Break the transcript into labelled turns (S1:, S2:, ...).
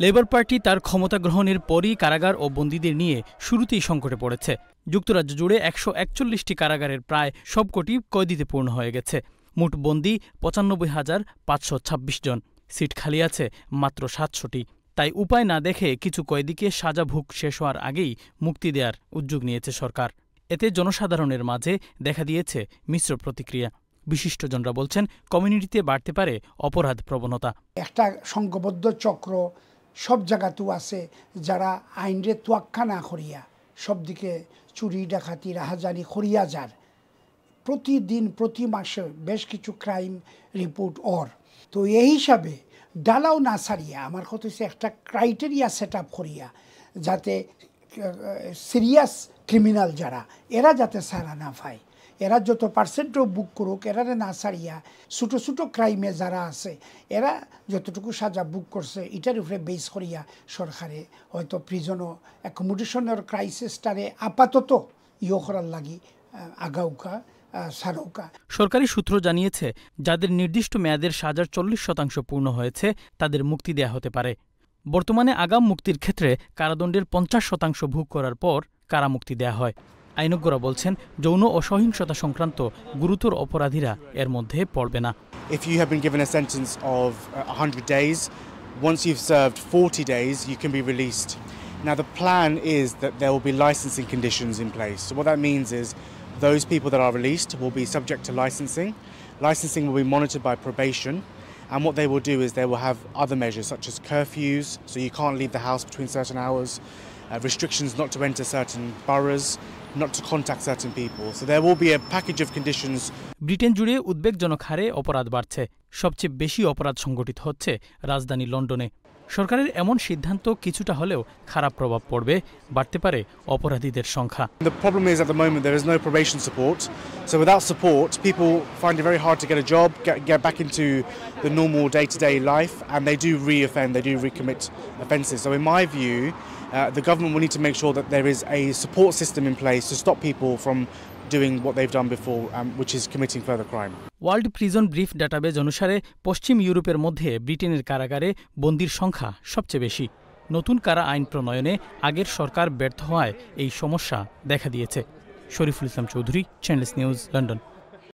S1: Labour party তার ক্ষমতা গ্রহণের পরই কারাগার ও বন্দীদের নিয়ে শুরুতেই সংকটে পড়েছে। যুক্তরাজ্য জুড়ে ১৪১টি কারাগারের প্রায় সবকটি কয়েদিতে পূর্ণ হয়ে গেছে। মোট বন্দী ৯৫,৫২৬ জন। সিট খালি আছে মাত্র ৭০০টি। তাই উপায় না দেখে কিছু কয়েদিকে সাজা ভোগ শেষ হওয়ার আগেই মুক্তি দেওয়ার উদ্যোগ নিয়েছে সরকার। এতে জনসাধারণের মাঝে দেখা দিয়েছে মিশ্র প্রতিক্রিয়া। বিশিষ্টজনরা বলছেন, কমিউনিটিতে বাড়তে পারে অপরাধ প্রবণতা।
S2: একটা সংঘবদ্ধ চক্র সব জায়গাতেও আছে, যারা আইনরে তোয়াক্কা না করিয়া সব দিকে চুরি ডাকাতি রাহাজানি করিয়া যার। প্রতিদিন প্রতি মাসে বেশ কিছু ক্রাইম রিপোর্ট তো এই হিসাবে ডালাও না সারিয়া আমার কথা হচ্ছে একটা ক্রাইটেরিয়া সেট আপ করিয়া, যাতে সিরিয়াস ক্রিমিনাল যারা এরা যাতে সারা না পায়, এরা যত পার্সেন্টও বুক করুক, এরা না সারিয়া ছোটো ছোটো ক্রাইমে যারা আছে এরা যতটুকু সাজা বুক করছে এটার উপরে বেস করিয়া সরকারে হয়তো প্রিজনও অ্যাকোমোডেশনের ক্রাইসিসটারে আপাতত করার লাগি আগাউকা সারৌকা।
S1: সরকারি সূত্র জানিয়েছে, যাদের নির্দিষ্ট মেয়াদের সাজার ৪০% পূর্ণ হয়েছে তাদের মুক্তি দেয়া হতে পারে। বর্তমানে আগাম মুক্তির ক্ষেত্রে কারাদণ্ডের ৫০% ভোগ করার পর কারামুক্তি দেয়া হয়। আইনজ্ঞরা বলছেন, যৌন ও সহিংসতা সংক্রান্ত গুরুতর অপরাধীরা এর মধ্যে পড়বে না।
S3: If you have been given a sentence of 100 days, once you've served 40 days, you can be released. Now the plan is that there will be licensing conditions in place. So what that means is those people that are released will be subject to licensing. Licensing will be monitored by probation. And what they will do is they will have other measures such as curfews, so you can't leave the house between certain hours, restrictions not to enter certain boroughs, not to contact certain people. So there will be a package of conditions.
S1: Britain জুড়ে উদ্বেগজনক হারে অপরাধ বাড়ছে। সবচেয়ে বেশি অপরাধ সংঘটিত হচ্ছে রাজধানী লন্ডনে। সরকারের এমন সিদ্ধান্ত কিছুটা হলেও খারাপ প্রভাব পড়বে, বাড়তে পারে অপরাধীদের সংখ্যা।
S3: The problem is at the moment there is no probation support. So without support, people find it very hard to get a job, get back into the normal day-to-day life, and they do re-offend, they do recommit offences. So in my view, the government will need to make sure that there is a support system in place to stop people from doing what they've done before, which is committing further crime.
S1: World prison brief database অনুসারে পশ্চিম ইউরোপের মধ্যে ব্রিটেনের কারাগারে বন্দির সংখ্যা সবচেয়ে বেশি। নতুন কারা আইন প্রণয়নে আগের সরকার ব্যর্থ হওয়ায় এই সমস্যা দেখা দিয়েছে। Shariful Islam Chowdhury, channels news, London.